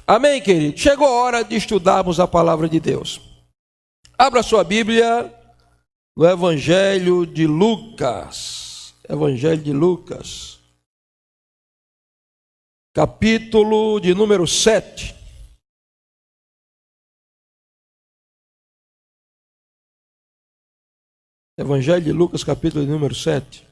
Amém, querido? Chegou a hora de estudarmos a palavra de Deus. Abra sua Bíblia no Evangelho de Lucas. Evangelho de Lucas. Capítulo de número 7. Evangelho de Lucas, capítulo de número 7.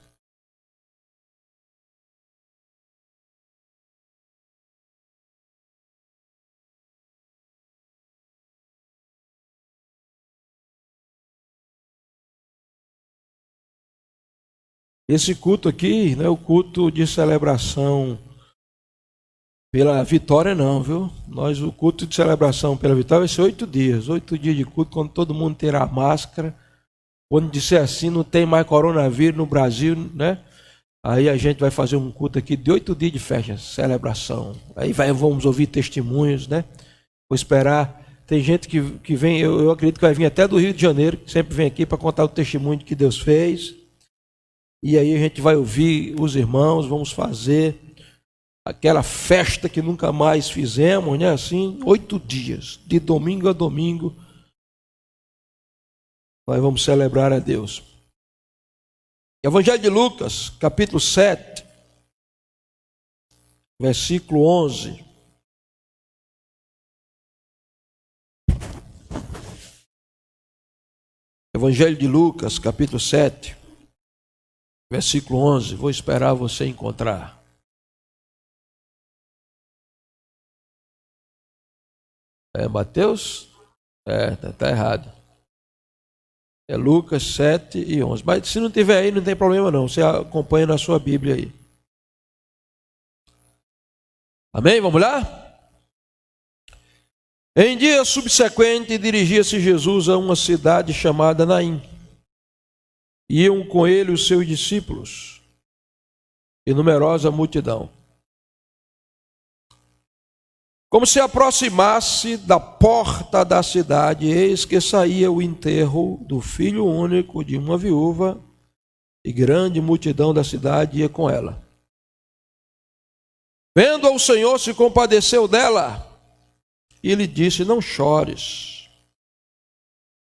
Esse culto aqui não é o culto de celebração pela vitória não, viu? O culto de celebração pela vitória vai ser 8 dias. 8 dias de culto, quando todo mundo terá máscara. Quando disser assim, não tem mais coronavírus no Brasil, né? Aí a gente vai fazer um culto aqui de 8 dias de festa, celebração. Aí vamos ouvir testemunhos, né? Vou esperar. Tem gente que vem, eu acredito que vai vir até do Rio de Janeiro, que sempre vem aqui para contar o testemunho que Deus fez. E aí a gente vai ouvir os irmãos, vamos fazer aquela festa que nunca mais fizemos, né? Assim, 8 dias, de domingo a domingo, nós vamos celebrar a Deus. Evangelho de Lucas, capítulo 7, versículo 11. Evangelho de Lucas, capítulo 7, versículo 11. Vou esperar você encontrar. É Mateus? Tá errado. É Lucas 7 e 11. Mas se não tiver aí, não tem problema não. Você acompanha na sua Bíblia aí. Amém? Vamos lá? Em dia subsequente, dirigia-se Jesus a uma cidade chamada Naim. Iam com ele os seus discípulos e numerosa multidão. Como se aproximasse da porta da cidade, eis que saía o enterro do filho único de uma viúva, e grande multidão da cidade ia com ela. Vendo-a, o Senhor se compadeceu dela e lhe disse: não chores.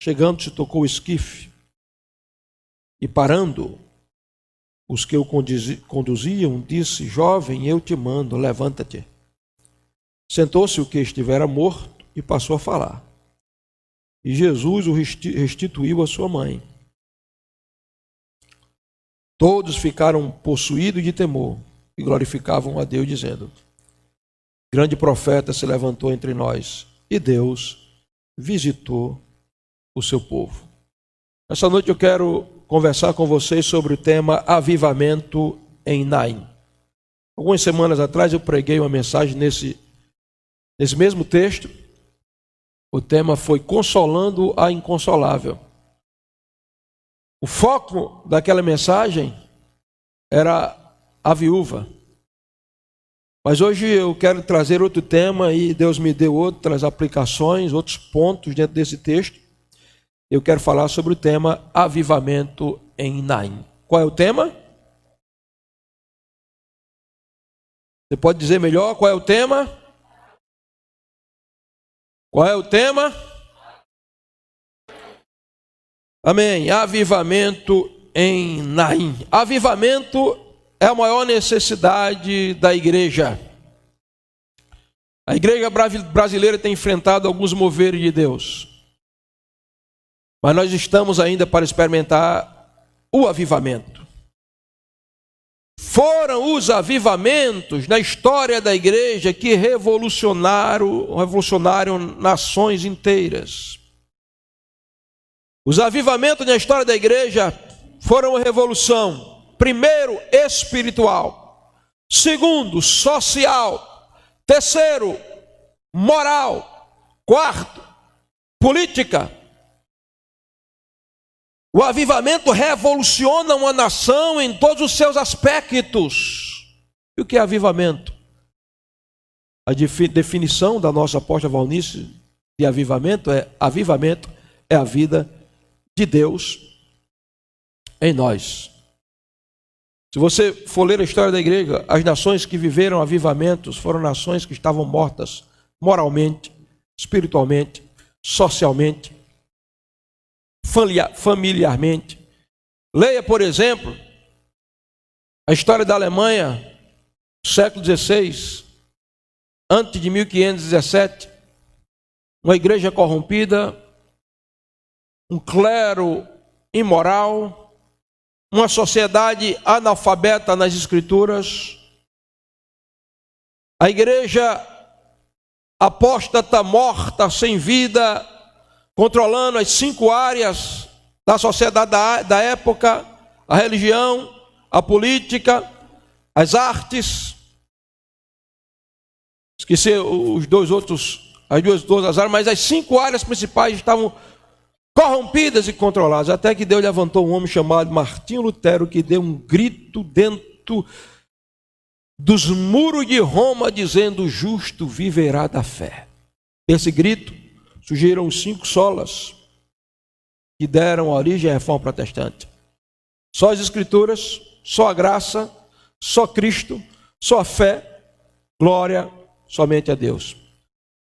Chegando-se, tocou o esquife e, parando os que o conduziam, disse: jovem, eu te mando, levanta-te. Sentou-se o que estivera morto e passou a falar. E Jesus o restituiu à sua mãe. Todos ficaram possuídos de temor e glorificavam a Deus, dizendo: grande profeta se levantou entre nós e Deus visitou o seu povo. Essa noite eu quero conversar com vocês sobre o tema avivamento em Naim. Algumas semanas atrás eu preguei uma mensagem nesse mesmo texto. O tema foi Consolando a Inconsolável. O foco daquela mensagem era a viúva. Mas hoje eu quero trazer outro tema e Deus me deu outras aplicações, outros pontos dentro desse texto. Eu quero falar sobre o tema avivamento em Naim. Qual é o tema? Você pode dizer melhor qual é o tema? Qual é o tema? Amém. Avivamento em Naim. Avivamento é a maior necessidade da igreja. A igreja brasileira tem enfrentado alguns moveres de Deus. Mas nós estamos ainda para experimentar o avivamento. Foram os avivamentos na história da igreja que revolucionaram nações inteiras. Os avivamentos na história da igreja foram uma revolução, primeiro, espiritual, segundo, social, terceiro, moral, quarto, política. O avivamento revoluciona uma nação em todos os seus aspectos. E o que é avivamento? A definição da nossa apóstola Valnice de avivamento é a vida de Deus em nós. Se você for ler a história da igreja, as nações que viveram avivamentos foram nações que estavam mortas moralmente, espiritualmente, socialmente, familiarmente. Leia, por exemplo, a história da Alemanha, século XVI, antes de 1517, uma igreja corrompida, um clero imoral, uma sociedade analfabeta nas escrituras, a igreja apóstata, morta, sem vida, controlando as 5 áreas da sociedade da época: a religião, a política, as artes. Esqueci as duas outras áreas, mas as 5 áreas principais estavam corrompidas e controladas, até que Deus levantou um homem chamado Martinho Lutero, que deu um grito dentro dos muros de Roma, dizendo: o justo viverá da fé. Esse grito surgiram os 5 solas que deram origem à reforma protestante. Só as escrituras, só a graça, só Cristo, só a fé, glória somente a Deus.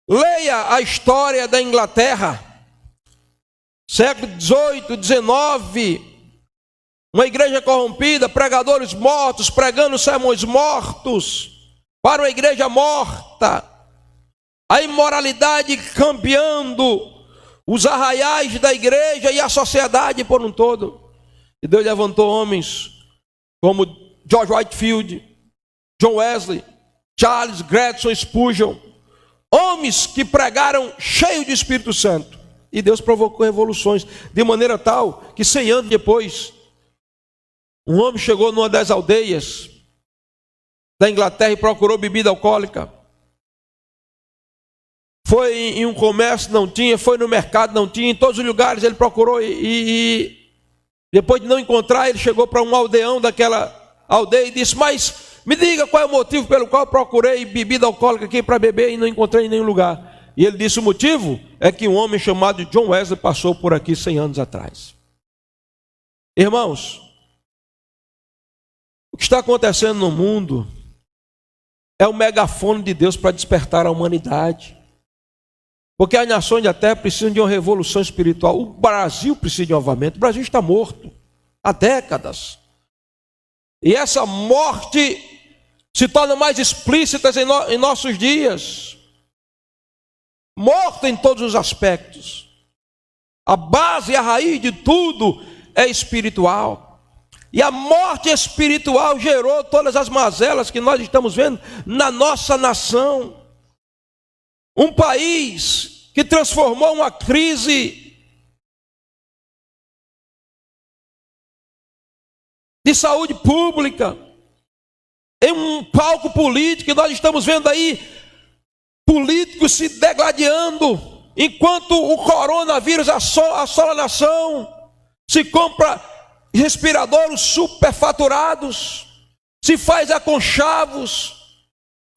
Leia a história da Inglaterra, século XVIII, XIX, uma igreja corrompida, pregadores mortos, pregando sermões mortos, para uma igreja morta, a imoralidade campeando os arraiais da igreja e a sociedade por um todo. E Deus levantou homens como George Whitefield, John Wesley, Charles Grandson Spurgeon, homens que pregaram cheios de Espírito Santo. E Deus provocou revoluções, de maneira tal que 100 anos depois, um homem chegou numa das aldeias da Inglaterra e procurou bebida alcoólica. Foi em um comércio, não tinha, foi no mercado, não tinha, em todos os lugares ele procurou e depois de não encontrar, ele chegou para um aldeão daquela aldeia e disse: mas me diga qual é o motivo pelo qual eu procurei bebida alcoólica aqui para beber e não encontrei em nenhum lugar. E ele disse: o motivo é que um homem chamado John Wesley passou por aqui 100 anos atrás. Irmãos, o que está acontecendo no mundo é o megafone de Deus para despertar a humanidade. Porque as nações da terra precisam de uma revolução espiritual. O Brasil precisa de um avivamento. O Brasil está morto há décadas. E essa morte se torna mais explícita em nossos dias. Morta em todos os aspectos. A base e a raiz de tudo é espiritual. E a morte espiritual gerou todas as mazelas que nós estamos vendo na nossa nação. Um país que transformou uma crise de saúde pública em um palco político, e nós estamos vendo aí políticos se degladiando, enquanto o coronavírus assola a nação. Se compra respiradores superfaturados, se faz a conchavos,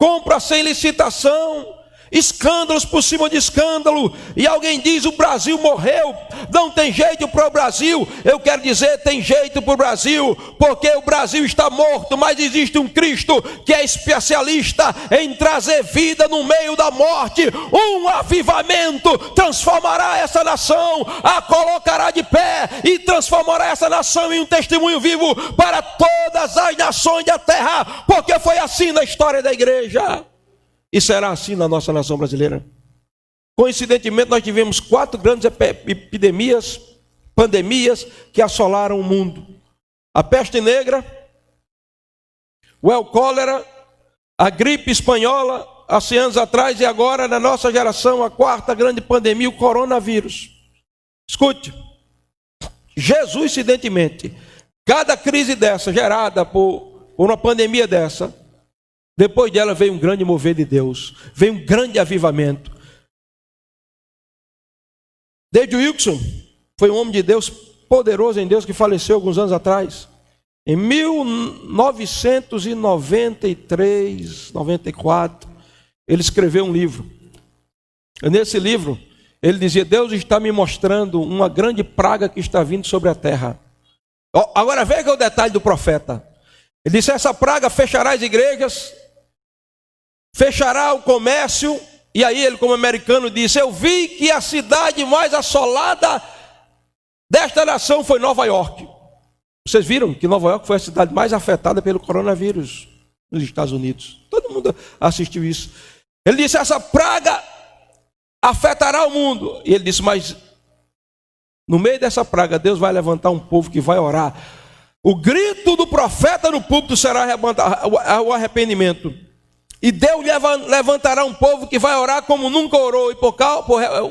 compra sem licitação, escândalos por cima de escândalo, e alguém diz: o Brasil morreu, não tem jeito para o Brasil. Eu quero dizer, tem jeito para o Brasil, porque o Brasil está morto, mas existe um Cristo que é especialista em trazer vida no meio da morte. Um avivamento transformará essa nação, a colocará de pé e transformará essa nação em um testemunho vivo para todas as nações da terra, porque foi assim na história da igreja. E será assim na nossa nação brasileira. Coincidentemente, nós tivemos 4 grandes pandemias que assolaram o mundo: a peste negra, o cólera, a gripe espanhola há 100 anos atrás, e agora na nossa geração a 4ª grande pandemia, o coronavírus. Escute, Jesus, incidentemente, cada crise dessa gerada por uma pandemia dessa, depois dela veio um grande mover de Deus, veio um grande avivamento. David Wilkerson foi um homem de Deus, poderoso em Deus, que faleceu alguns anos atrás. Em 1993, 94, ele escreveu um livro. E nesse livro, ele dizia: Deus está me mostrando uma grande praga que está vindo sobre a terra. Agora veja o detalhe do profeta. Ele disse: essa praga fechará as igrejas, fechará o comércio, E aí ele, como americano, disse: eu vi que a cidade mais assolada desta nação foi Nova York. Vocês viram que Nova York foi a cidade mais afetada pelo coronavírus nos Estados Unidos. Todo mundo assistiu isso. Ele disse: essa praga afetará o mundo. E ele disse: mas no meio dessa praga, Deus vai levantar um povo que vai orar. O grito do profeta no púlpito será o arrependimento. E Deus levantará um povo que vai orar como nunca orou. E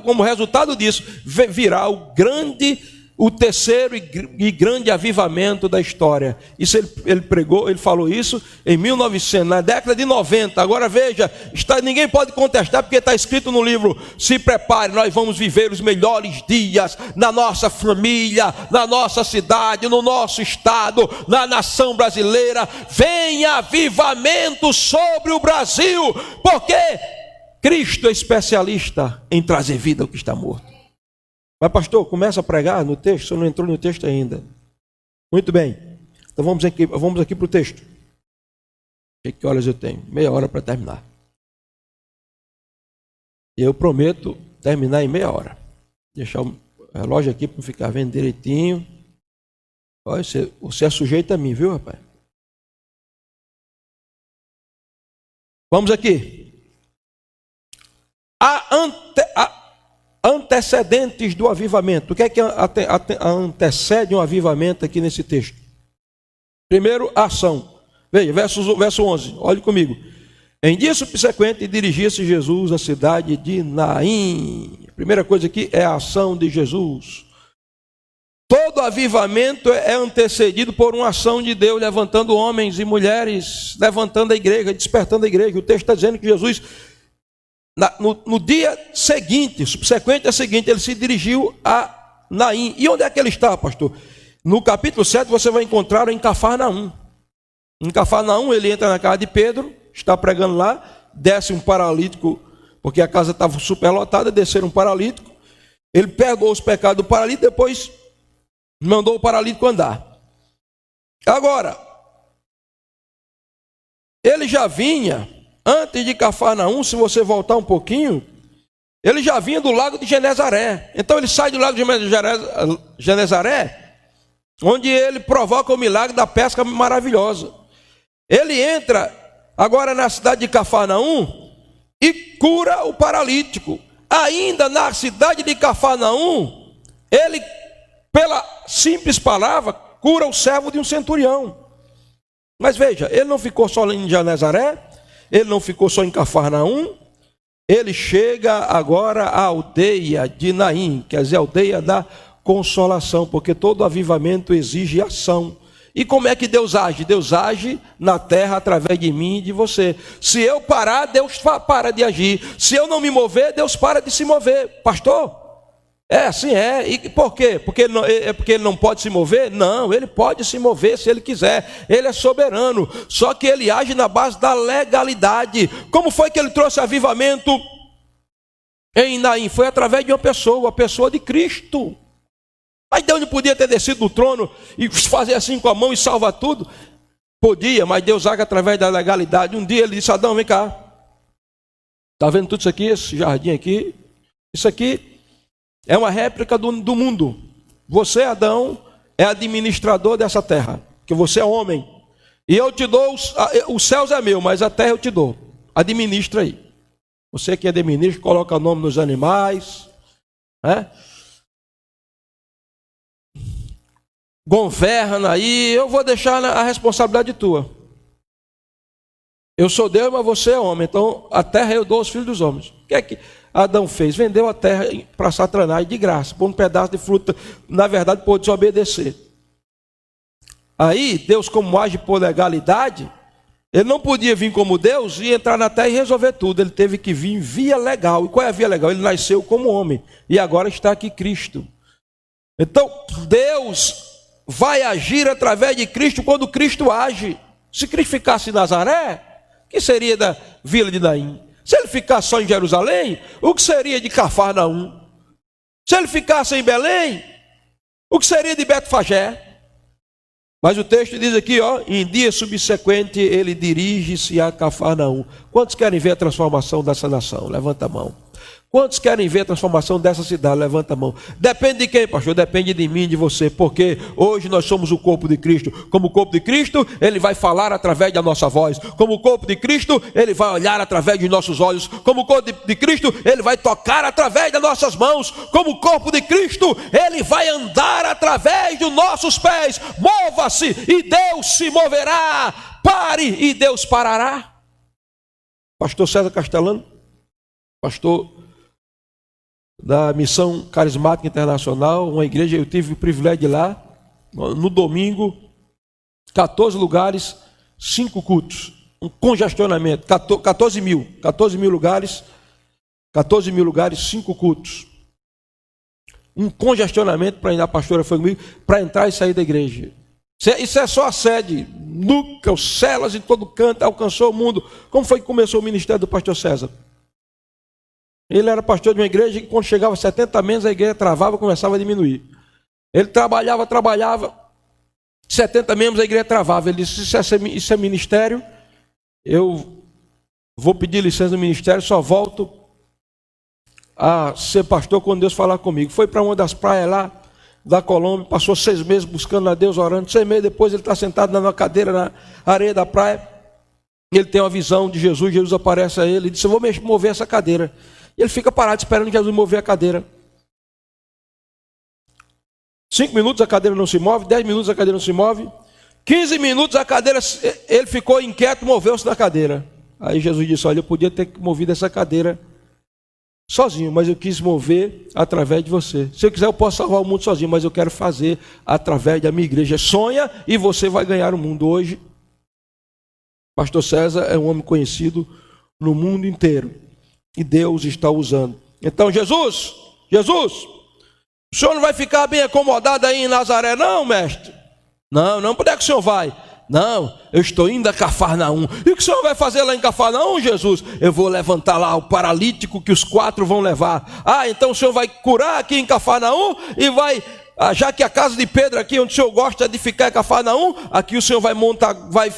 como resultado disso, virá o terceiro e grande avivamento da história. Isso ele pregou, ele falou isso em 1900, na década de 90. Agora veja, ninguém pode contestar, porque está escrito no livro: se prepare, nós vamos viver os melhores dias na nossa família, na nossa cidade, no nosso estado, na nação brasileira. Venha avivamento sobre o Brasil, porque Cristo é especialista em trazer vida ao que está morto. Mas pastor, começa a pregar no texto, você não entrou no texto ainda. Muito bem, então vamos aqui para o texto. Que horas eu tenho? Meia hora para terminar. E eu prometo terminar em meia hora. Deixar o relógio aqui para não ficar vendo direitinho. Olha, você é sujeito a mim, viu, rapaz? Vamos aqui. Antecedentes do avivamento. O que é que antecede um avivamento aqui nesse texto? Primeiro, a ação. Veja, verso 11, olhe comigo. Em dia subsequente, dirigia-se Jesus à cidade de Naim. A primeira coisa aqui é a ação de Jesus. Todo avivamento é antecedido por uma ação de Deus, levantando homens e mulheres, levantando a igreja, despertando a igreja. O texto está dizendo que Jesus, no dia seguinte, subsequente a seguinte, ele se dirigiu a Naim. E onde é que ele está, pastor? No capítulo 7 você vai encontrar em Cafarnaum. Em Cafarnaum ele entra na casa de Pedro, está pregando lá, desce um paralítico, porque a casa estava superlotada, desceram um paralítico. Ele perdoou os pecados do paralítico, depois mandou o paralítico andar. Agora, ele já vinha, antes de Cafarnaum, se você voltar um pouquinho, ele já vinha do lago de Genezaré. Então ele sai do lago de Genezaré, onde ele provoca o milagre da pesca maravilhosa. Ele entra agora na cidade de Cafarnaum e cura o paralítico. Ainda na cidade de Cafarnaum, ele, pela simples palavra, cura o servo de um centurião. Mas veja, ele não ficou só em Genezaré, ele não ficou só em Cafarnaum, ele chega agora à aldeia de Naim, quer dizer, a aldeia da consolação, porque todo avivamento exige ação. E como é que Deus age? Deus age na terra através de mim e de você. Se eu parar, Deus para de agir. Se eu não me mover, Deus para de se mover. Pastor? Assim é. E por quê? Porque ele não pode se mover? Não, ele pode se mover se ele quiser. Ele é soberano. Só que ele age na base da legalidade. Como foi que ele trouxe avivamento em Naim? Foi através de uma pessoa, a pessoa de Cristo. Mas Deus não podia ter descido do trono e fazer assim com a mão e salvar tudo? Podia, mas Deus age através da legalidade. Um dia ele disse: Adão, vem cá. Está vendo tudo isso aqui, esse jardim aqui? Isso aqui é uma réplica do mundo. Você, Adão, é administrador dessa terra, porque você é homem. E eu te dou, os céus é meu, mas a terra eu te dou. Administra aí. Você que administra, coloca nome nos animais, né? Governa aí, eu vou deixar a responsabilidade tua. Eu sou Deus, mas você é homem, então a terra eu dou aos filhos dos homens. O que é que Adão fez? Vendeu a terra para Satanás de graça, por um pedaço de fruta, na verdade, por desobedecer. Aí, Deus, como age por legalidade, ele não podia vir como Deus e entrar na terra e resolver tudo. Ele teve que vir via legal. E qual é a via legal? Ele nasceu como homem e agora está aqui Cristo. Então, Deus vai agir através de Cristo quando Cristo age. Se Cristo ficasse em Nazaré, o que seria da vila de Naim? Se ele ficasse só em Jerusalém, o que seria de Cafarnaum? Se ele ficasse em Belém, o que seria de Betfagé? Mas o texto diz aqui, em dia subsequente ele dirige-se a Cafarnaum. Quantos querem ver a transformação dessa nação? Levanta a mão. Quantos querem ver a transformação dessa cidade? Levanta a mão. Depende de quem, pastor? Depende de mim e de você, porque hoje nós somos o corpo de Cristo. Como o corpo de Cristo, ele vai falar através da nossa voz. Como o corpo de Cristo, ele vai olhar através dos nossos olhos. Como o corpo de Cristo, ele vai tocar através das nossas mãos. Como o corpo de Cristo, ele vai andar através dos nossos pés. Mova-se e Deus se moverá. Pare e Deus parará. Pastor César Castellano, pastor da Missão Carismática Internacional, uma igreja, eu tive o privilégio de ir lá, no domingo, 14 lugares, 5 cultos, um congestionamento, 14 mil lugares, 5 cultos, um congestionamento para ir, a pastora foi comigo, para entrar e sair da igreja. Isso é só a sede, Nuca, os células em todo canto, alcançou o mundo. Como foi que começou o ministério do pastor César? Ele era pastor de uma igreja que quando chegava 70 membros, a igreja travava e começava a diminuir. Ele trabalhava, 70 membros, a igreja travava. Ele disse, isso é ministério, eu vou pedir licença do ministério, só volto a ser pastor quando Deus falar comigo. Foi para uma das praias lá da Colômbia, passou 6 meses buscando a Deus, orando. 6 meses depois ele está sentado na cadeira na areia da praia. Ele tem uma visão de Jesus, Jesus aparece a ele e diz, eu vou mover essa cadeira. E ele fica parado esperando Jesus mover a cadeira. 5 minutos a cadeira não se move, 10 minutos a cadeira não se move, 15 minutos a cadeira, ele ficou inquieto, moveu-se da cadeira. Aí Jesus disse, olha, eu podia ter movido essa cadeira sozinho, mas eu quis mover através de você. Se eu quiser eu posso salvar o mundo sozinho, mas eu quero fazer através da minha igreja. Sonha e você vai ganhar o mundo. Hoje, pastor César é um homem conhecido no mundo inteiro. E Deus está usando. Então Jesus, o senhor não vai ficar bem acomodado aí em Nazaré, não, mestre? Não, por onde é que o senhor vai? Não, eu estou indo a Cafarnaum. E o que o senhor vai fazer lá em Cafarnaum, Jesus? Eu vou levantar lá o paralítico que os 4 vão levar. Então o senhor vai curar aqui em Cafarnaum e vai... já que a casa de Pedro aqui, onde o senhor gosta de ficar em Cafarnaum, aqui o senhor vai montar, vai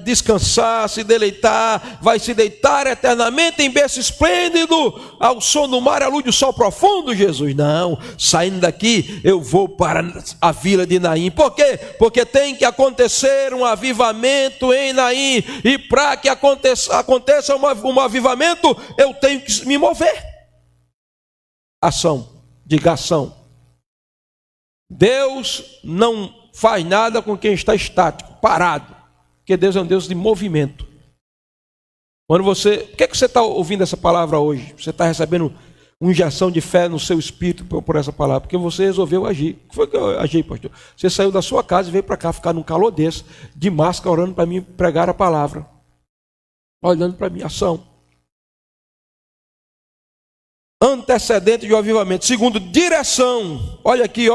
descansar, se deleitar, vai se deitar eternamente em berço esplêndido, ao som do mar, à luz do sol profundo, Jesus. Não, saindo daqui, eu vou para a vila de Naim. Por quê? Porque tem que acontecer um avivamento em Naim, e para que aconteça um avivamento, eu tenho que me mover. Ação, diga ação. Deus não faz nada com quem está estático, parado, porque Deus é um Deus de movimento. Quando você, por que você está ouvindo essa palavra hoje? Você está recebendo uma injeção de fé no seu espírito por essa palavra, porque você resolveu agir. O que foi que eu agi, pastor? Você saiu da sua casa e veio para cá ficar num calor desse, de máscara, orando para mim pregar a palavra, olhando para mim, ação. Antecedente de um avivamento. Segundo, direção. Olha aqui,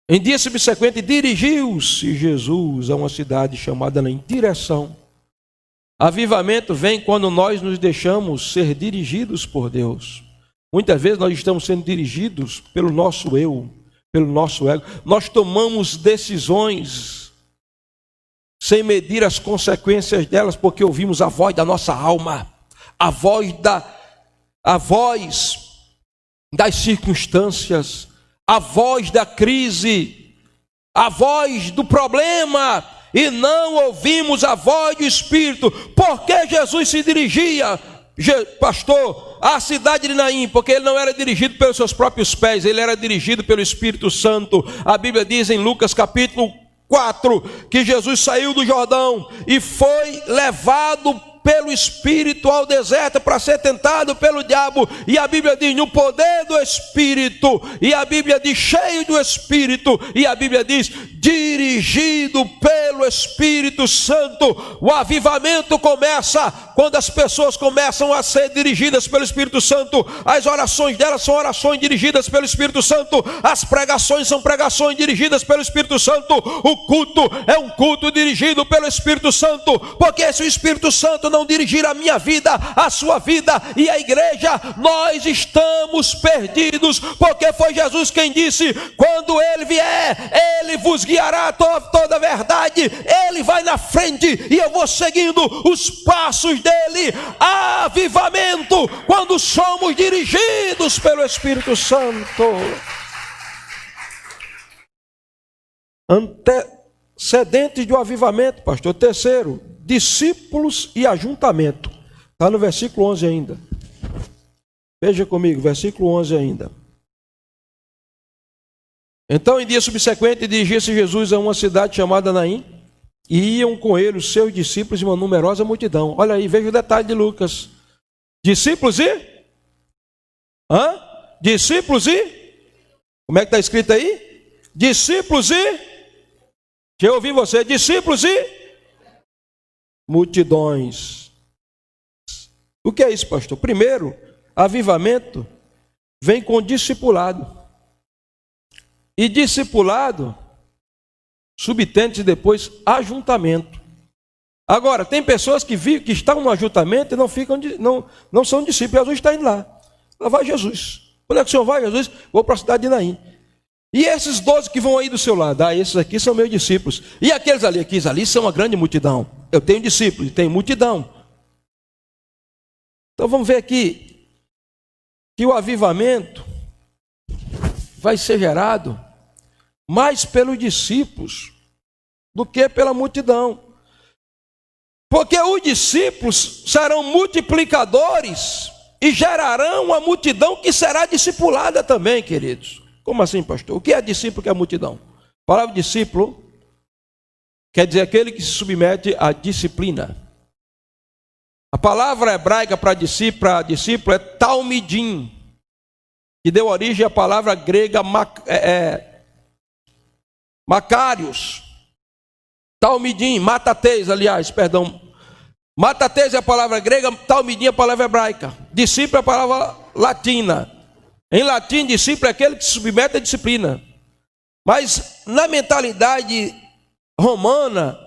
Em dia subsequente, dirigiu-se Jesus a uma cidade chamada Naim. Direção. Avivamento vem quando nós nos deixamos ser dirigidos por Deus. Muitas vezes nós estamos sendo dirigidos pelo nosso eu, pelo nosso ego. Nós tomamos decisões sem medir as consequências delas, porque ouvimos a voz da nossa alma, a voz das circunstâncias, a voz da crise, a voz do problema, e não ouvimos a voz do Espírito. Por que Jesus se dirigia, pastor, à cidade de Naim? Porque ele não era dirigido pelos seus próprios pés, ele era dirigido pelo Espírito Santo. A Bíblia diz em Lucas capítulo 4, que Jesus saiu do Jordão e foi levado pelo Espírito ao deserto para ser tentado pelo diabo, e a Bíblia diz no poder do Espírito, e a Bíblia diz cheio do Espírito, e a Bíblia diz dirigido pelo Espírito Santo. O avivamento começa quando as pessoas começam a ser dirigidas pelo Espírito Santo. As orações delas são orações dirigidas pelo Espírito Santo, as pregações são pregações dirigidas pelo Espírito Santo, o culto é um culto dirigido pelo Espírito Santo, porque se o Espírito Santo não dirigir a minha vida, a sua vida e a igreja, nós estamos perdidos, porque foi Jesus quem disse: quando ele vier, ele vos guiará a toda a verdade. Ele vai na frente e eu vou seguindo os passos dele. Avivamento, quando somos dirigidos pelo Espírito Santo. Antecedentes do avivamento, pastor. Terceiro, discípulos e ajuntamento. Está no versículo 11 ainda. Veja comigo, versículo 11 ainda. Então, em dia subsequente, dirigia-se Jesus a uma cidade chamada Naim, e iam com ele os seus discípulos e uma numerosa multidão. Olha aí, veja o detalhe de Lucas. Discípulos e? Discípulos e? Como é que está escrito aí? Discípulos e? Deixa eu ouvir você. Discípulos e? Multidões. O que é isso, pastor? Primeiro, avivamento vem com discipulado. E discipulado subtende depois ajuntamento. Agora, tem pessoas que estão no ajuntamento e não são discípulos. Jesus está indo lá. Lá vai Jesus. Quando é que o senhor vai, Jesus? Vou para a cidade de Naim. E esses 12 que vão aí do seu lado, esses aqui são meus discípulos. E aqueles ali são uma grande multidão. Eu tenho discípulos, tenho multidão. Então vamos ver aqui que o avivamento vai ser gerado mais pelos discípulos do que pela multidão. Porque os discípulos serão multiplicadores e gerarão uma multidão que será discipulada também, queridos. Como assim, pastor? O que é discípulo, que é multidão? A palavra discípulo quer dizer aquele que se submete à disciplina. A palavra hebraica para discípulo é talmidim, que deu origem à palavra grega macários. Talmidim, matateis, Matateis é a palavra grega, talmidim é a palavra hebraica. Discípulo é a palavra latina. Em latim, discípulo é aquele que se submete à disciplina. Mas na mentalidade romana,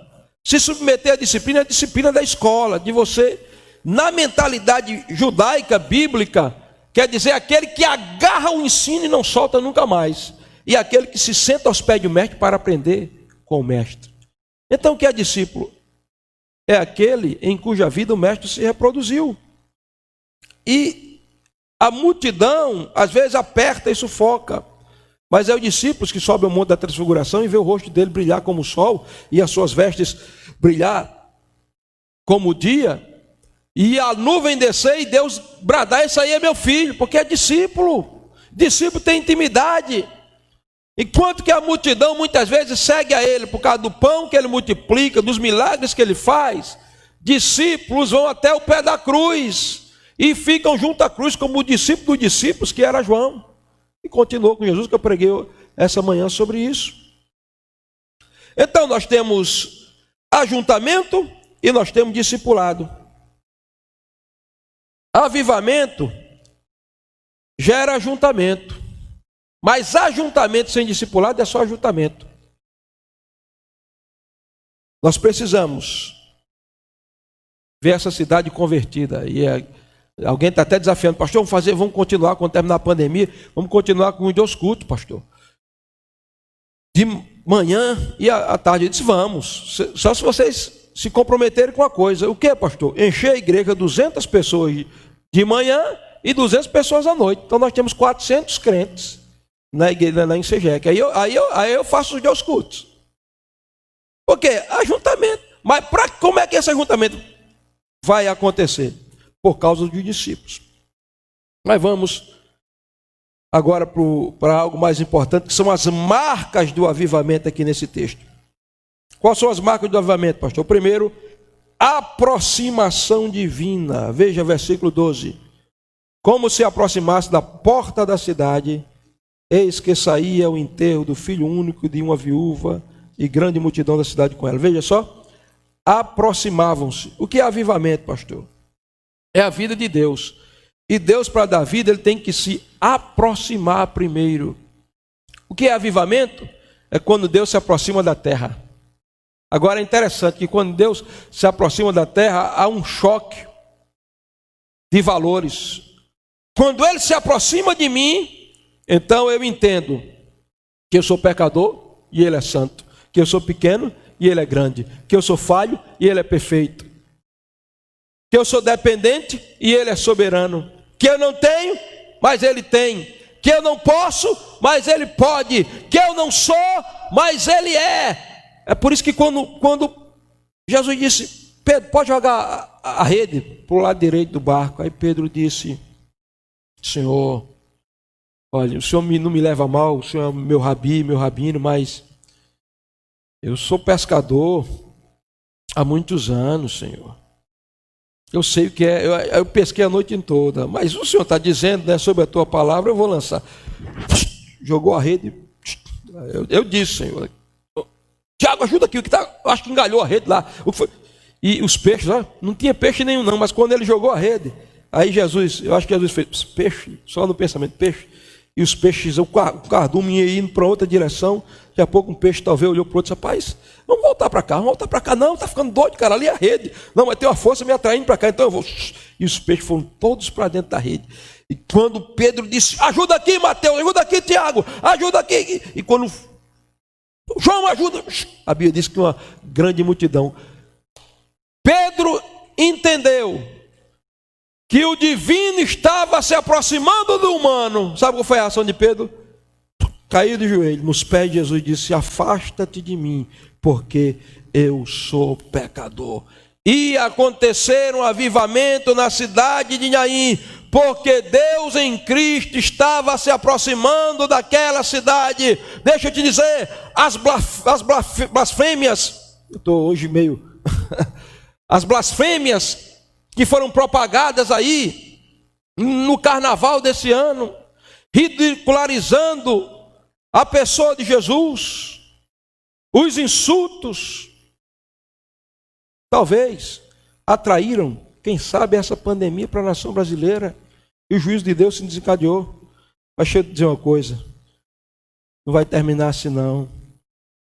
se submeter à disciplina é a disciplina da escola, de você. Na mentalidade judaica, bíblica, quer dizer aquele que agarra o ensino e não solta nunca mais. E aquele que se senta aos pés do mestre para aprender com o mestre. Então o que é discípulo? É aquele em cuja vida o mestre se reproduziu. E a multidão, às vezes, aperta e sufoca. Mas é os discípulos que sobem ao monte da transfiguração e vê o rosto dele brilhar como o sol e as suas vestes brilhar como o dia. E a nuvem descer e Deus bradar: esse aí é meu filho, porque é discípulo. Discípulo tem intimidade. Enquanto que a multidão muitas vezes segue a ele por causa do pão que ele multiplica, dos milagres que ele faz, discípulos vão até o pé da cruz e ficam junto à cruz como o discípulo dos discípulos, que era João. E continuou com Jesus, que eu preguei essa manhã sobre isso. Então nós temos ajuntamento e nós temos discipulado. Avivamento gera ajuntamento. Mas ajuntamento sem discipulado é só ajuntamento. Nós precisamos ver essa cidade convertida. E alguém está até desafiando: pastor, vamos continuar quando terminar a pandemia, vamos continuar com os 2 cultos, pastor. De manhã e à tarde. Eu disse: vamos, só se vocês se comprometerem com a coisa. O que, pastor? Encher a igreja 200 pessoas de manhã e 200 pessoas à noite. Então nós temos 400 crentes na igreja, na Insegec. Aí eu faço os 2 cultos. Por quê? Ajuntamento. Mas como é que esse ajuntamento vai acontecer? Por causa dos discípulos. Mas vamos agora para algo mais importante, que são as marcas do avivamento aqui nesse texto. Quais são as marcas do avivamento, pastor? Primeiro, aproximação divina. Veja versículo 12. Como se aproximasse da porta da cidade, eis que saía o enterro do filho único de uma viúva e grande multidão da cidade com ela. Veja só, aproximavam-se. O que é avivamento, pastor? É a vida de Deus. E Deus, para dar vida, ele tem que se aproximar primeiro. O que é avivamento? É quando Deus se aproxima da terra. Agora é interessante que quando Deus se aproxima da terra, há um choque de valores. Quando ele se aproxima de mim, então eu entendo que eu sou pecador e ele é santo. que eu sou pequeno e ele é grande, que eu sou falho e ele é perfeito, que eu sou dependente e ele é soberano, que eu não tenho, mas ele tem, que eu não posso, mas ele pode, que eu não sou, mas ele é. É por isso que quando Jesus disse: Pedro, pode jogar a rede para o lado direito do barco. Aí Pedro disse: Senhor, olha, o Senhor não me leva a mal, o Senhor é meu rabi, meu rabino, mas eu sou pescador há muitos anos, Senhor. Eu sei o que é, eu pesquei a noite toda, mas o Senhor está dizendo, né, sobre a tua palavra, eu vou lançar. Jogou a rede, eu disse: Senhor, Tiago, ajuda aqui, o que tá, acho que engalhou a rede lá. E os peixes, não tinha peixe nenhum não, mas quando ele jogou a rede, aí Jesus, eu acho que Jesus fez peixe, só no pensamento, peixe, e os peixes, o cardume ia indo para outra direção. Daqui a pouco um peixe talvez olhou para o outro e disse: rapaz, vamos voltar para cá, não, está ficando doido, cara, ali é a rede, não, mas tem uma força me atraindo para cá, então eu vou. E os peixes foram todos para dentro da rede. E quando Pedro disse: ajuda aqui, Mateus, ajuda aqui, Tiago, ajuda aqui, e quando João ajuda, a Bíblia diz que uma grande multidão. Pedro entendeu que o divino estava se aproximando do humano. Sabe qual foi a ação de Pedro? Caiu de joelho nos pés de Jesus e disse: afasta-te de mim, porque eu sou pecador. E acontecer um avivamento na cidade de Naim, porque Deus em Cristo estava se aproximando daquela cidade. Deixa eu te dizer, as blasfêmias, eu estou hoje meio... as blasfêmias que foram propagadas aí no carnaval desse ano, ridicularizando a pessoa de Jesus, os insultos, talvez atraíram, quem sabe, essa pandemia para a nação brasileira, e o juízo de Deus se desencadeou. Mas deixa eu dizer uma coisa, não vai terminar assim não.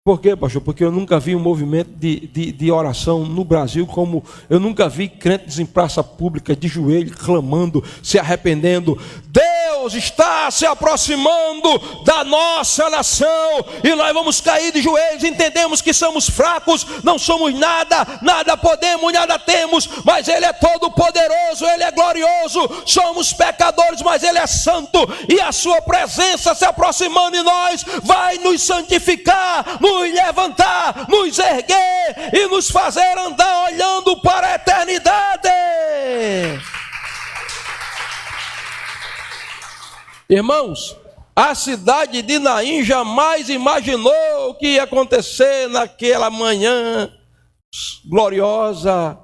Por quê, pastor? Porque eu nunca vi um movimento de oração no Brasil, como eu nunca vi crentes em praça pública de joelho, clamando, se arrependendo. Deus está se aproximando da nossa nação e nós vamos cair de joelhos. Entendemos que somos fracos, não somos nada, nada podemos, nada temos, mas Ele é todo poderoso, Ele é glorioso. Somos pecadores, mas Ele é santo, e a sua presença se aproximando de nós vai nos santificar, nos levantar, nos erguer e nos fazer andar olhando para a eternidade. Irmãos, a cidade de Naim jamais imaginou o que ia acontecer naquela manhã gloriosa.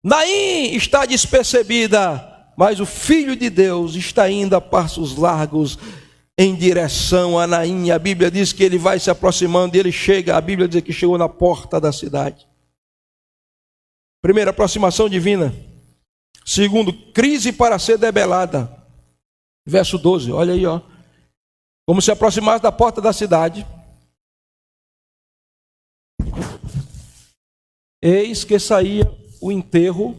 Naim está despercebida, mas o Filho de Deus está indo a passos largos em direção a Naim. A Bíblia diz que ele vai se aproximando e ele chega, a Bíblia diz que chegou na porta da cidade. Primeira, aproximação divina. Segundo, crise para ser debelada. Verso 12, olha aí, ó. Como se aproximasse da porta da cidade, eis que saía o enterro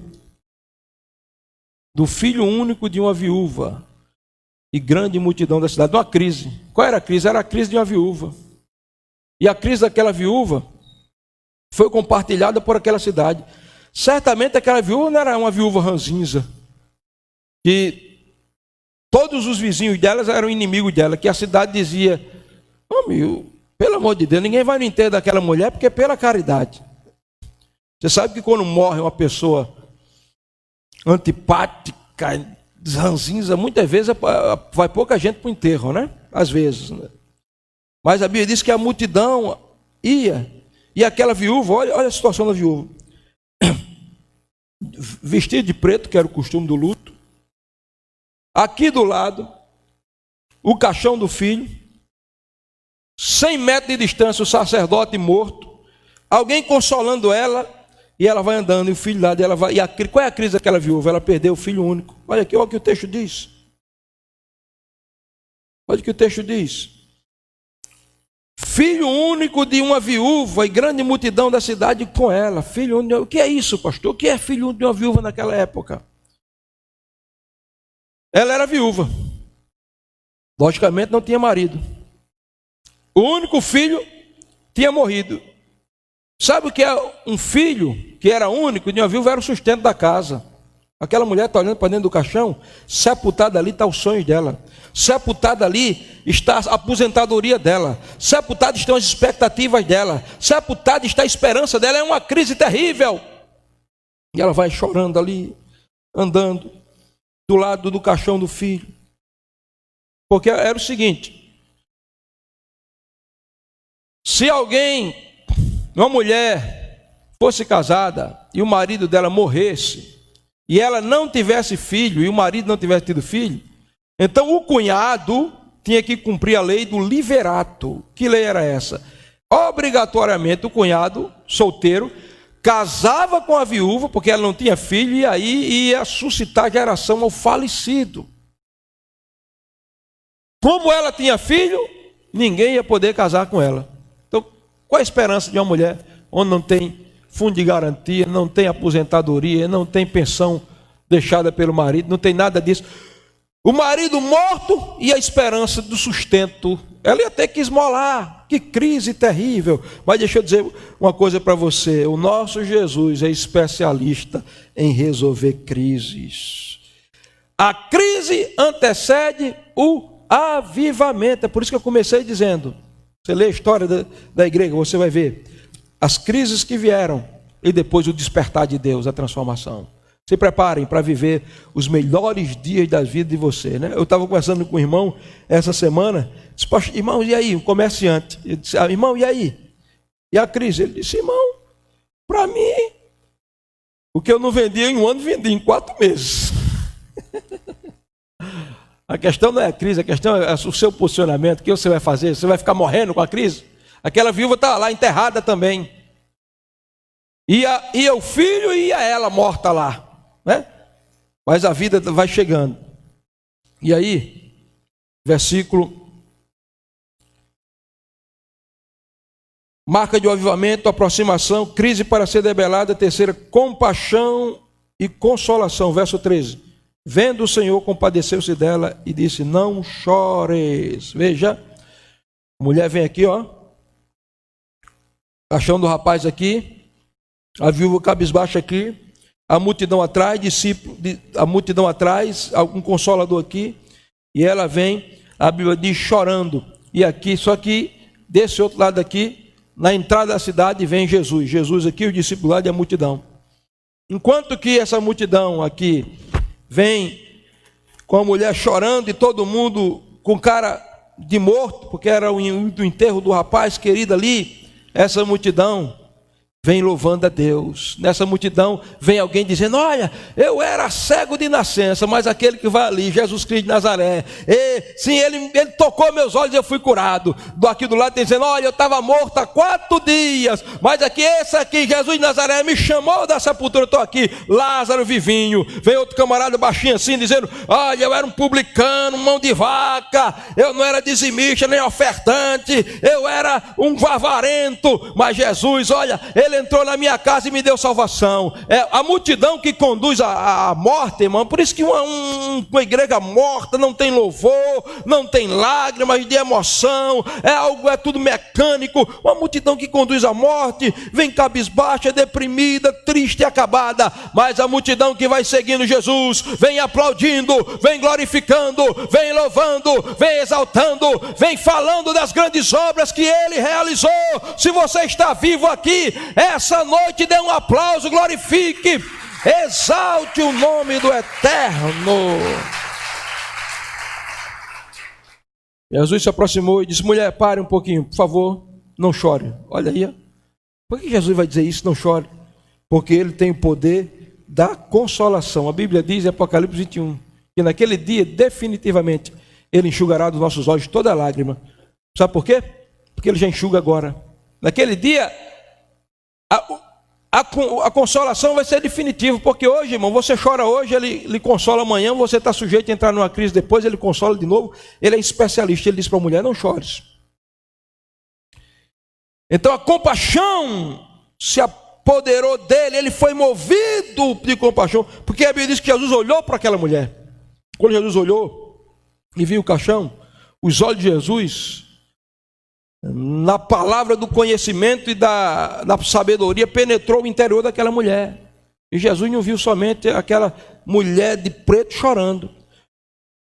do filho único de uma viúva, e grande multidão da cidade. Uma crise. Qual era a crise? Era a crise de uma viúva. E a crise daquela viúva foi compartilhada por aquela cidade. Certamente aquela viúva não era uma viúva ranzinza, que todos os vizinhos delas eram inimigos dela, que a cidade dizia: meu, pelo amor de Deus, ninguém vai no enterro daquela mulher, porque é pela caridade. Você sabe que quando morre uma pessoa antipática, ranzinza, muitas vezes vai pouca gente para o enterro, né? Às vezes, né? Mas a Bíblia diz que a multidão ia, e aquela viúva, olha a situação da viúva, vestida de preto, que era o costume do luto, aqui do lado o caixão do filho, 100 metros de distância o sacerdote morto, alguém consolando ela, e ela vai andando, e o filho lá dela vai. Qual é a crise daquela viúva? Ela perdeu o filho único. Olha aqui, olha o que o texto diz. Olha o que o texto diz. Filho único de uma viúva, e grande multidão da cidade com ela. Filho único. O que é isso, pastor? O que é filho único de uma viúva naquela época? Ela era viúva. Logicamente não tinha marido. O único filho tinha morrido. Sabe o que é um filho que era único de uma viúva? Era o sustento da casa. Aquela mulher está olhando para dentro do caixão, sepultada ali está os sonhos dela, sepultada ali está a aposentadoria dela, sepultada estão as expectativas dela, sepultada está a esperança dela. É uma crise terrível. E ela vai chorando ali, andando do lado do caixão do filho. Porque era o seguinte: se alguém, uma mulher, fosse casada e o marido dela morresse, e ela não tivesse filho, e o marido não tivesse tido filho, então o cunhado tinha que cumprir a lei do liverato. Que lei era essa? Obrigatoriamente o cunhado, solteiro, casava com a viúva, porque ela não tinha filho, e aí ia suscitar geração ao falecido. Como ela tinha filho, ninguém ia poder casar com ela. Então, qual a esperança de uma mulher onde não tem fundo de garantia, não tem aposentadoria, não tem pensão deixada pelo marido, não tem nada disso? O marido morto e a esperança do sustento, ela ia ter que esmolar. Que crise terrível. Mas deixa eu dizer uma coisa para você: o nosso Jesus é especialista em resolver crises. A crise antecede o avivamento. É por isso que eu comecei dizendo, você lê a história da igreja, você vai ver as crises que vieram e depois o despertar de Deus, a transformação. Se preparem para viver os melhores dias da vida de você, né? Eu estava conversando com o irmão essa semana, disse: poxa, irmão, e aí? Um comerciante. Eu disse: irmão, e aí? E a crise? Ele disse: irmão, para mim, o que eu não vendia em um ano, vendi em 4 meses. A questão não é a crise, a questão é o seu posicionamento. O que você vai fazer? Você vai ficar morrendo com a crise? Aquela viúva está lá enterrada também. Ia o filho e ia ela morta lá, né? Mas a vida vai chegando. E aí, versículo: marca de um avivamento, aproximação, crise para ser debelada. Terceira, compaixão e consolação. Verso 13: vendo o Senhor, compadeceu-se dela e disse: não chores. Veja, a mulher vem aqui, ó, caixão do rapaz aqui, a viúva cabisbaixa aqui, a multidão atrás, a multidão atrás, um consolador aqui, e ela vem, a Bíblia diz, chorando. E aqui, só que desse outro lado aqui, na entrada da cidade, vem Jesus. Jesus aqui, o discípulo lá e a multidão. Enquanto que essa multidão aqui vem com a mulher chorando e todo mundo com cara de morto, porque era o enterro do rapaz querido ali, essa multidão vem louvando a Deus. Nessa multidão vem alguém dizendo: olha, eu era cego de nascença, mas aquele que vai ali, Jesus Cristo de Nazaré, sim, ele tocou meus olhos e eu fui curado. Aqui do lado tem dizendo: olha, eu estava morto há 4 dias, mas aqui, esse aqui, Jesus de Nazaré, me chamou da sepultura, eu estou aqui, Lázaro vivinho. Vem outro camarada baixinho assim, dizendo: olha, eu era um publicano, mão de vaca, eu não era dizimista, nem ofertante, eu era um avarento, mas Jesus, olha, ele entrou na minha casa e me deu salvação. É a multidão que conduz a morte, irmão. Por isso que uma igreja morta não tem louvor, não tem lágrimas de emoção, é tudo mecânico. Uma multidão que conduz a morte vem cabisbaixa, deprimida, triste e acabada. Mas a multidão que vai seguindo Jesus vem aplaudindo, vem glorificando, vem louvando, vem exaltando, vem falando das grandes obras que ele realizou. Se você está vivo aqui essa noite, dê um aplauso, glorifique, exalte o nome do Eterno. Jesus se aproximou e disse: mulher, pare um pouquinho, por favor, não chore. Olha aí, por que Jesus vai dizer isso, não chore? Porque ele tem o poder da consolação. A Bíblia diz em Apocalipse 21 que naquele dia, definitivamente, ele enxugará dos nossos olhos toda lágrima. Sabe por quê? Porque ele já enxuga agora. Naquele dia a consolação vai ser definitiva, porque hoje, irmão, você chora hoje, ele lhe consola amanhã, você está sujeito a entrar numa crise depois, ele consola de novo. Ele é especialista, ele diz para a mulher: não chores. Então a compaixão se apoderou dele, ele foi movido de compaixão, porque a Bíblia diz que Jesus olhou para aquela mulher. Quando Jesus olhou e viu o caixão, os olhos de Jesus na palavra do conhecimento e da sabedoria, penetrou o interior daquela mulher. E Jesus não viu somente aquela mulher de preto chorando.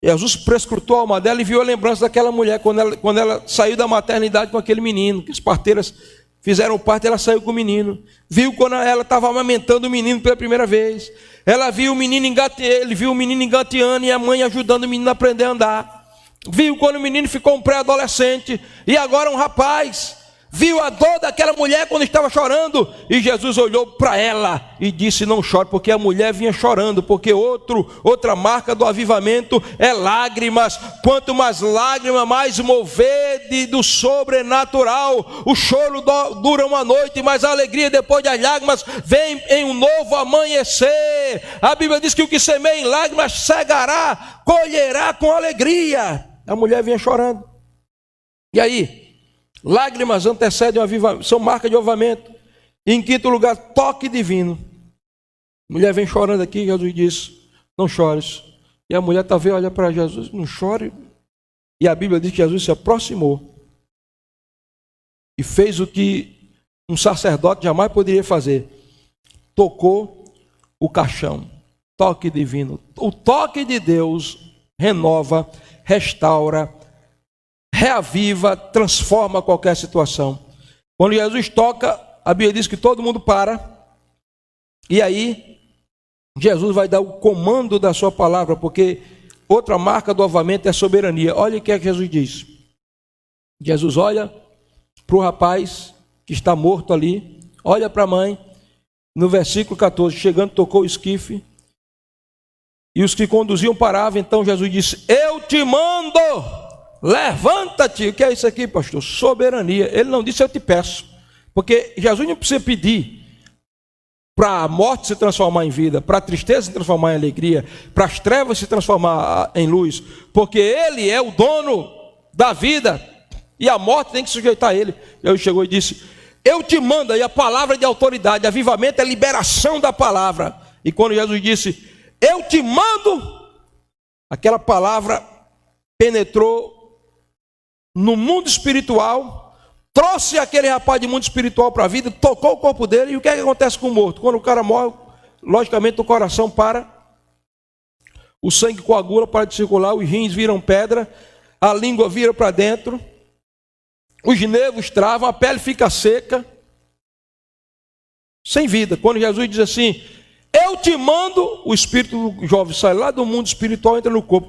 Jesus prescrutou a alma dela e viu a lembrança daquela mulher quando ela saiu da maternidade com aquele menino, que as parteiras fizeram parto, ela saiu com o menino. Viu quando ela estava amamentando o menino pela primeira vez. Ela viu o menino ele viu o menino engateando e a mãe ajudando o menino a aprender a andar. Viu quando o menino ficou um pré-adolescente e agora um rapaz. Viu a dor daquela mulher quando estava chorando, e Jesus olhou para ela e disse: não chore, porque a mulher vinha chorando, porque outra marca do avivamento é lágrimas. Quanto mais lágrima, mais mover do sobrenatural. O choro dura uma noite, mas a alegria depois das lágrimas vem em um novo amanhecer. A Bíblia diz que o que semeia em lágrimas cegará, colherá com alegria. A mulher vinha chorando. E aí? Lágrimas antecedem o avivamento, são marca de avivamento. E em quinto lugar, toque divino. A mulher vem chorando aqui, Jesus diz: não chores. E a mulher talvez olha para Jesus: não chore. E a Bíblia diz que Jesus se aproximou e fez o que um sacerdote jamais poderia fazer: tocou o caixão. Toque divino. O toque de Deus renova, restaura, reaviva, transforma qualquer situação. Quando Jesus toca, a Bíblia diz que todo mundo para. E aí, Jesus vai dar o comando da sua palavra, porque outra marca do avivamento é a soberania. Olha o que é que Jesus diz. Jesus olha para o rapaz que está morto ali, olha para a mãe, no versículo 14, chegando, tocou o esquife, e os que conduziam paravam. Então Jesus disse: eu te mando, levanta-te. O que é isso aqui, pastor? Soberania. Ele não disse: eu te peço, porque Jesus não precisa pedir para a morte se transformar em vida, para a tristeza se transformar em alegria, para as trevas se transformar em luz, porque Ele é o dono da vida e a morte tem que sujeitar a Ele. Ele chegou e disse: eu te mando. E a palavra de autoridade, avivamento é liberação da palavra. E quando Jesus disse: eu te mando, aquela palavra penetrou no mundo espiritual, trouxe aquele rapaz de mundo espiritual para a vida, tocou o corpo dele. E o que é que acontece com o morto? Quando o cara morre, logicamente o coração para, o sangue coagula, para de circular, os rins viram pedra, a língua vira para dentro, os nervos travam, a pele fica seca, sem vida. Quando Jesus diz assim: eu te mando, o espírito do jovem sai lá do mundo espiritual e entra no corpo.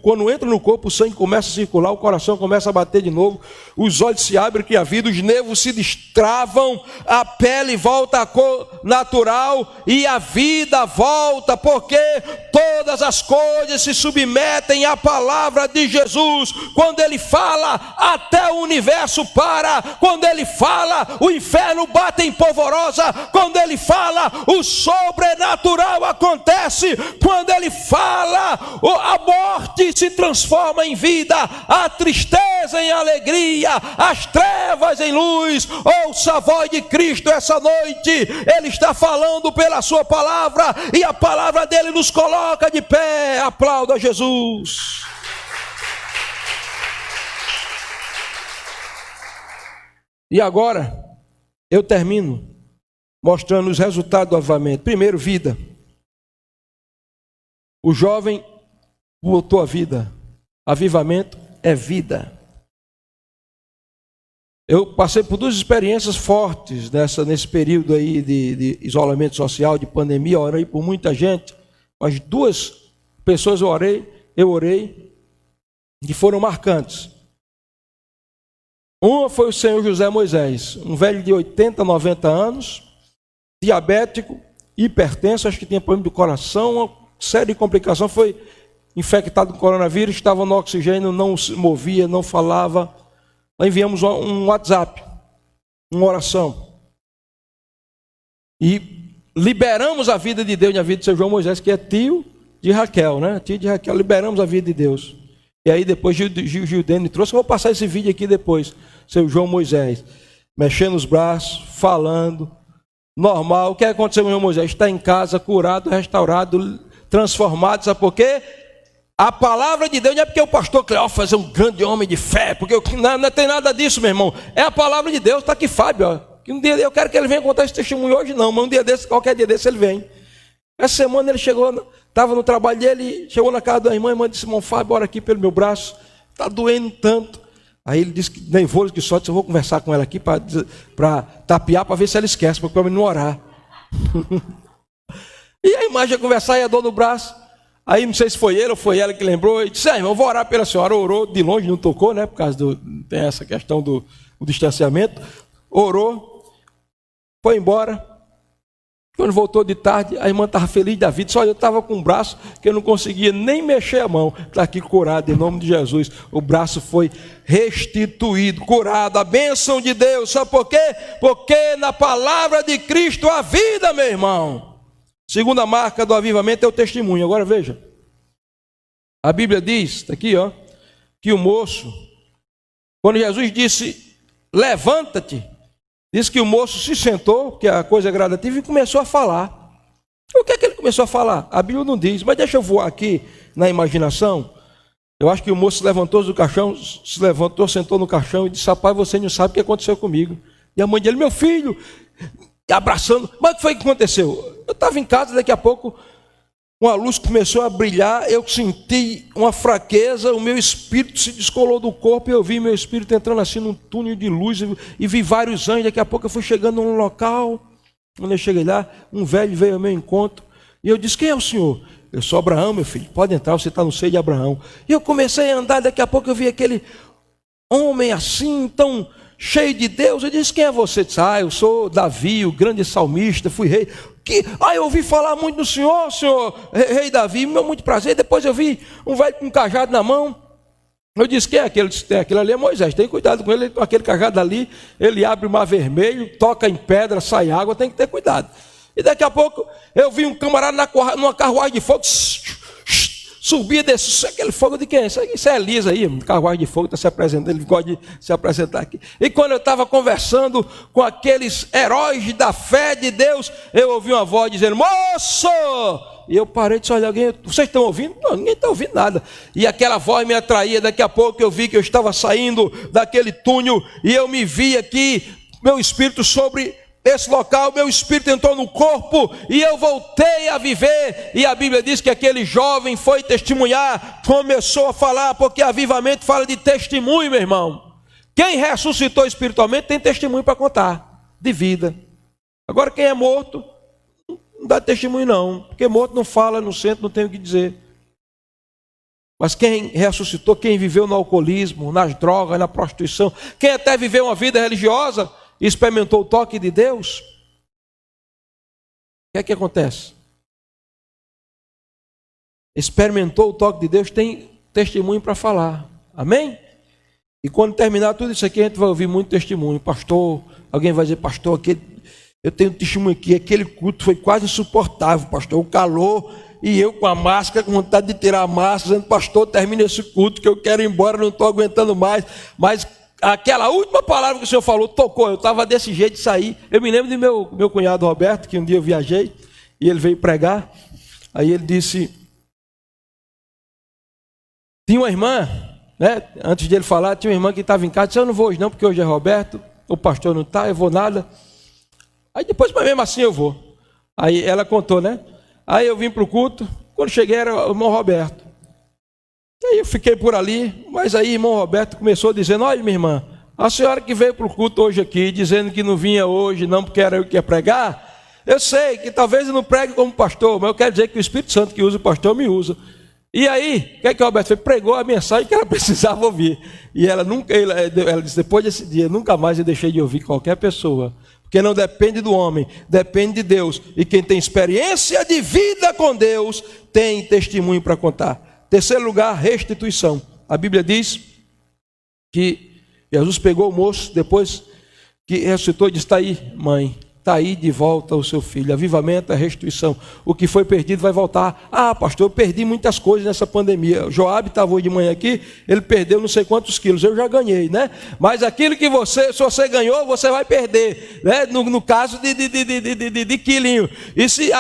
Quando entra no corpo, o sangue começa a circular, o coração começa a bater de novo, os olhos se abrem, que a vida, os nervos se destravam, a pele volta à cor natural e a vida volta, porque todas as coisas se submetem à palavra de Jesus. Quando Ele fala, até o universo para. Quando Ele fala, o inferno bate em polvorosa. Quando Ele fala, o sobrenatural acontece. Quando Ele fala, a morte se transforma em vida, a tristeza em alegria, as trevas em luz. Ouça a voz de Cristo essa noite. Ele está falando pela sua palavra e a palavra dele nos coloca de pé. Aplauda Jesus. E agora eu termino mostrando os resultados do avivamento. Primeiro, vida. O jovem voltou à vida. Avivamento é vida. Eu passei por duas experiências fortes nesse período aí de isolamento social, de pandemia. Orei por muita gente, mas duas pessoas eu orei, que foram marcantes. Uma foi o senhor José Moisés, um velho de 80, 90 anos, diabético, hipertenso, acho que tinha problema do coração, uma série de complicações, foi infectado com coronavírus, estava no oxigênio, não se movia, não falava. Nós enviamos um WhatsApp, uma oração, e liberamos a vida de Deus na vida de seu João Moisés, que é tio de Raquel, né? Tio de Raquel, liberamos a vida de Deus. E aí depois Gildene trouxe, eu vou passar esse vídeo aqui depois, seu João Moisés, mexendo os braços, falando, normal. O que aconteceu com o João Moisés? Está em casa, curado, restaurado, transformado, sabe por quê? A palavra de Deus não é porque o pastor Cleófas é um grande homem de fé, porque não tem nada disso, meu irmão. É a palavra de Deus. Está aqui Fábio, ó, que um dia eu quero que ele venha contar esse testemunho hoje não, mas um dia desse, qualquer dia desse ele vem. Essa semana ele chegou, estava no trabalho dele, chegou na casa da irmã disse, irmão Fábio, ora aqui pelo meu braço, está doendo tanto. Aí ele disse que nervoso que só, disse, eu vou conversar com ela aqui para tapear, para ver se ela esquece, para pelo menos não orar. E a irmã já conversar e a dor no braço. Aí não sei se foi ele ou foi ela que lembrou, e disse, irmão, eu vou orar pela senhora. Orou de longe, não tocou, né? Por causa tem essa questão do distanciamento. Orou, foi embora. Quando voltou de tarde, a irmã estava feliz da vida. Só eu estava com o braço que eu não conseguia nem mexer a mão. Está aqui curado em nome de Jesus. O braço foi restituído, curado. A bênção de Deus. Sabe por quê? Porque na palavra de Cristo há vida, meu irmão. Segunda marca do avivamento é o testemunho. Agora veja. A Bíblia diz, está aqui, ó, que o moço, quando Jesus disse, levanta-te, diz que o moço se sentou, porque a coisa é gradativa, e começou a falar. O que é que ele começou a falar? A Bíblia não diz, mas deixa eu voar aqui na imaginação. Eu acho que o moço se levantou do caixão, sentou no caixão e disse, rapaz, você não sabe o que aconteceu comigo. E a mãe dele, meu filho, abraçando. Mas o que foi que aconteceu? Eu estava em casa, daqui a pouco, uma luz começou a brilhar, eu senti uma fraqueza, o meu espírito se descolou do corpo, e eu vi meu espírito entrando assim num túnel de luz, e vi vários anjos. Daqui a pouco eu fui chegando num local, quando eu cheguei lá, um velho veio ao meu encontro, e eu disse, quem é o senhor? Eu sou Abraão, meu filho, pode entrar, você está no seio de Abraão. E eu comecei a andar, daqui a pouco eu vi aquele homem assim, tão cheio de Deus. Eu disse, quem é você? Eu disse, eu sou Davi, o grande salmista, fui rei. Eu ouvi falar muito do senhor rei Davi, meu muito prazer. Depois eu vi um velho com um cajado na mão. Eu disse, quem é aquele? Aquele ali é Moisés, tem cuidado com ele, com aquele cajado ali, ele abre o mar vermelho, toca em pedra, sai água, tem que ter cuidado. E daqui a pouco eu vi um camarada numa carruagem de fogo, subia desse, aquele fogo de quem? Isso é Elisa aí, carruagem de fogo, está se apresentando, ele gosta de se apresentar aqui. E quando eu estava conversando com aqueles heróis da fé de Deus, eu ouvi uma voz dizendo, moço! E eu parei e disse, olha, vocês estão ouvindo? Não, ninguém está ouvindo nada. E aquela voz me atraía, daqui a pouco eu vi que eu estava saindo daquele túnel, e eu me vi aqui, meu espírito sobre esse local, meu espírito entrou no corpo e eu voltei a viver. E a Bíblia diz que aquele jovem foi testemunhar, começou a falar, porque avivamento fala de testemunho, meu irmão. Quem ressuscitou espiritualmente tem testemunho para contar, de vida. Agora quem é morto, não dá testemunho não, porque morto não fala, não sente, não tem o que dizer. Mas quem ressuscitou, quem viveu no alcoolismo, nas drogas, na prostituição, quem até viveu uma vida religiosa, experimentou o toque de Deus, o que é que acontece? Experimentou o toque de Deus, tem testemunho para falar, amém? E quando terminar tudo isso aqui, a gente vai ouvir muito testemunho. Pastor, alguém vai dizer, pastor, eu tenho testemunho aqui, aquele culto foi quase insuportável, pastor, o calor, e eu com a máscara, com vontade de tirar a máscara, dizendo, pastor, termina esse culto que eu quero ir embora, não estou aguentando mais, mas aquela última palavra que o senhor falou, tocou, eu estava desse jeito de sair. Eu me lembro de meu cunhado Roberto, que um dia eu viajei, e ele veio pregar, aí ele disse, tinha uma irmã, né, antes de ele falar, tinha uma irmã que estava em casa, disse, eu não vou hoje não, porque hoje é Roberto, o pastor não está, eu vou nada. Aí depois, mas mesmo assim eu vou. Aí ela contou, né, aí eu vim para o culto, quando cheguei era o irmão Roberto. Aí eu fiquei por ali, mas aí o irmão Roberto começou dizendo, olha minha irmã, a senhora que veio para o culto hoje aqui, dizendo que não vinha hoje não porque era eu que ia pregar, eu sei que talvez eu não pregue como pastor, mas eu quero dizer que o Espírito Santo que usa o pastor me usa. E aí, o que é que o Roberto fez? Pregou a mensagem que ela precisava ouvir. E ela disse, depois desse dia, nunca mais eu deixei de ouvir qualquer pessoa, porque não depende do homem, depende de Deus, e quem tem experiência de vida com Deus, tem testemunho para contar. Terceiro lugar, restituição. A Bíblia diz que Jesus pegou o moço, depois que ressuscitou, e disse, está aí, mãe. está aí de volta o seu filho. Avivamento é restituição. O que foi perdido vai voltar. Ah, pastor, eu perdi muitas coisas nessa pandemia. O Joab estava hoje de manhã aqui, ele perdeu não sei quantos quilos. Eu já ganhei, né? Mas aquilo que se você ganhou, você vai perder, né? No caso de quilinho.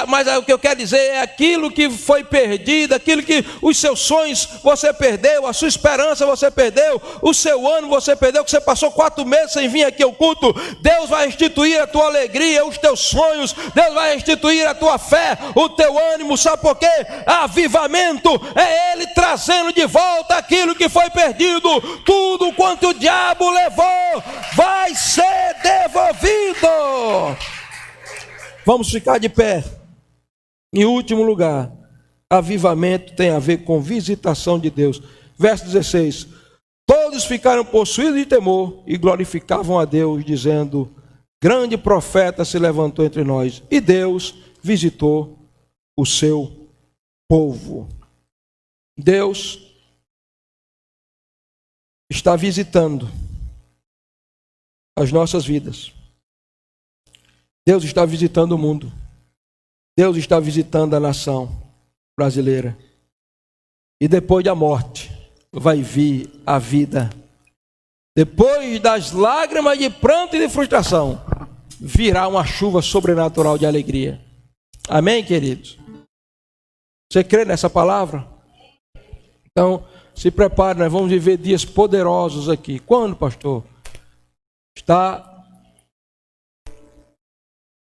Mas o que eu quero dizer é aquilo que foi perdido, aquilo que os seus sonhos você perdeu, a sua esperança você perdeu, o seu ano você perdeu, que você passou 4 meses sem vir aqui ao culto. Deus vai restituir a tua alegria, os teus sonhos. Deus vai restituir a tua fé, o teu ânimo. Sabe por quê? Avivamento é Ele trazendo de volta aquilo que foi perdido. Tudo quanto o diabo levou vai ser devolvido. Vamos ficar de pé. Em último lugar, avivamento tem a ver com visitação de Deus. Verso 16: todos ficaram possuídos de temor e glorificavam a Deus, dizendo: grande profeta se levantou entre nós, e Deus visitou o seu povo. Deus está visitando as nossas vidas. Deus está visitando o mundo. Deus está visitando a nação brasileira. E depois da morte vai vir a vida. Depois das lágrimas de pranto e de frustração, virá uma chuva sobrenatural de alegria. Amém, queridos? Você crê nessa palavra? Então, se prepare, nós vamos viver dias poderosos aqui. Quando, pastor? Está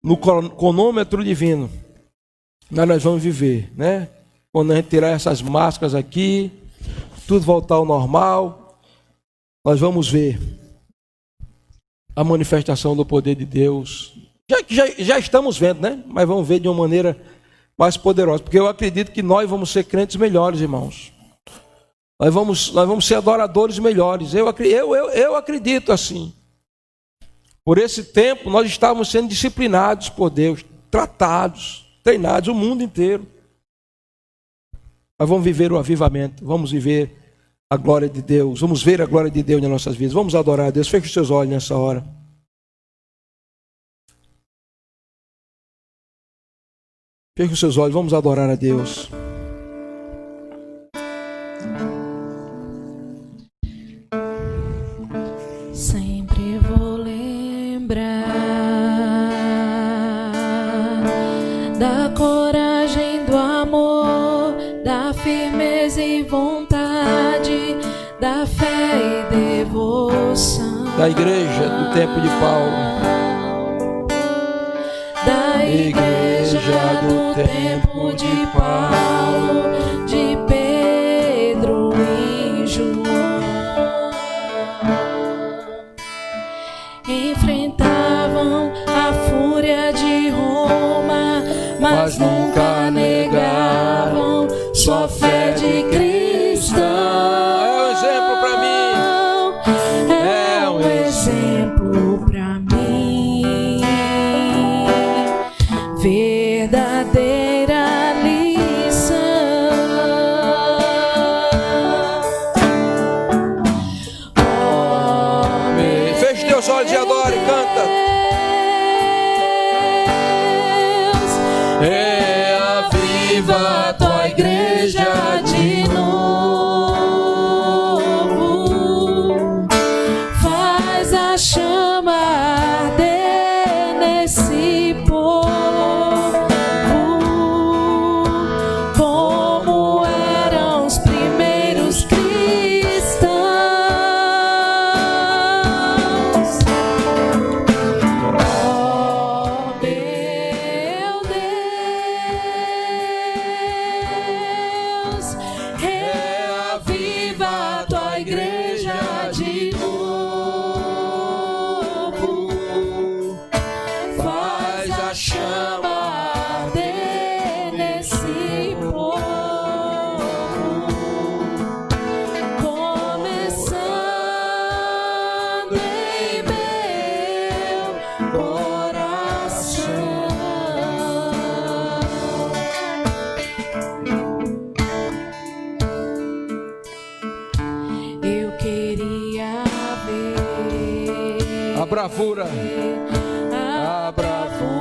no cronômetro divino. Nós vamos viver, né? Quando a gente tirar essas máscaras aqui, tudo voltar ao normal, nós vamos ver a manifestação do poder de Deus. Já estamos vendo, né? Mas vamos ver de uma maneira mais poderosa. Porque eu acredito que nós vamos ser crentes melhores, irmãos. Nós vamos ser adoradores melhores. Eu acredito assim. Por esse tempo, nós estávamos sendo disciplinados por Deus, tratados, treinados, o mundo inteiro. Nós vamos viver o avivamento, vamos viver a glória de Deus, vamos ver a glória de Deus nas nossas vidas, vamos adorar a Deus. Feche os seus olhos nessa hora. Feche os seus olhos, vamos adorar a Deus. Sempre vou lembrar da coragem, do amor, da firmeza e vontade, da fé e devoção Da igreja do tempo de Paulo. Da igreja do tempo de Paulo, de Pedro e João. Enfrentavam a fúria de Roma, mas nunca negavam sua fé de cristão. É um exemplo para mim. Verdadeira lição. Feche teus olhos e adore, canta. Reaviva a tua igreja de novo. Faz a chama arder nesse povo, como eram os primeiros cristãos. Oh, meu Deus, reaviva a tua igreja de novo. Faz a chama arder nesse povo, começando em meu coração. Eu queria ver A bravura. a bravura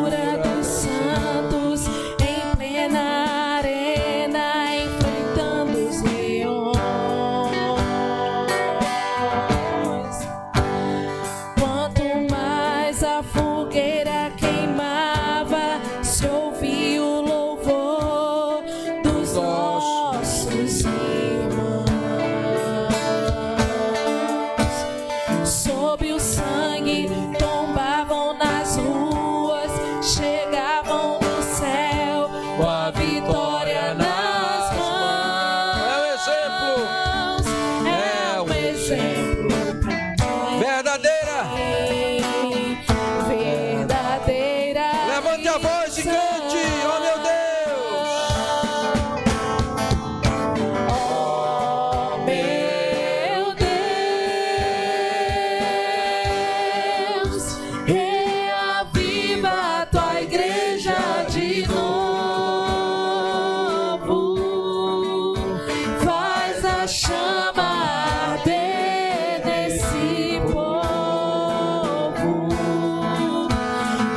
com a vitória nas mãos. É um exemplo verdadeira. verdadeira. Levante a voz e cante, oh meu Oh meu Deus, reaviva a tua igreja de novo, faz a chama arder nesse povo,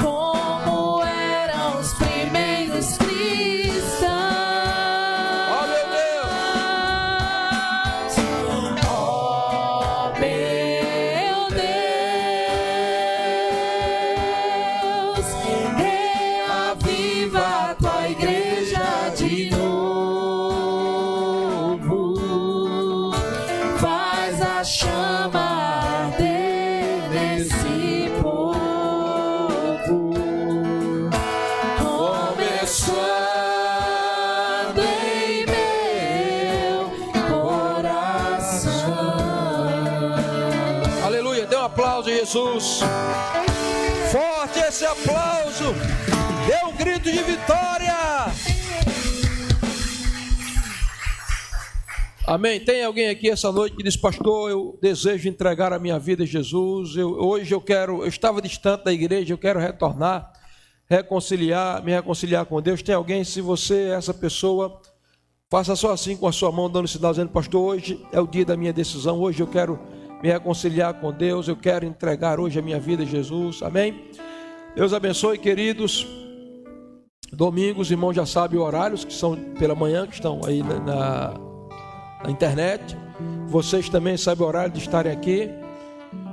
como eram os primeiros cristãos. Oh meu Deus. Oh meu Deus, reaviva a tua igreja de novo, faz a chama arder nesse povo, começando em meu coração. Aleluia, dê um aplauso a Jesus. Forte esse aplauso. Dê um grito de vitória. Amém. Tem alguém aqui essa noite que diz: pastor, eu desejo entregar a minha vida a Jesus. Hoje eu estava distante da igreja, eu quero retornar, me reconciliar com Deus. Tem alguém? Se você é essa pessoa, faça só assim com a sua mão, dando sinal, dizendo: pastor, hoje é o dia da minha decisão, hoje eu quero me reconciliar com Deus, eu quero entregar hoje a minha vida a Jesus. Amém? Deus abençoe, queridos. Domingos, irmãos já sabem horários, que são pela manhã, que estão aí na internet. Vocês também sabem o horário de estarem aqui.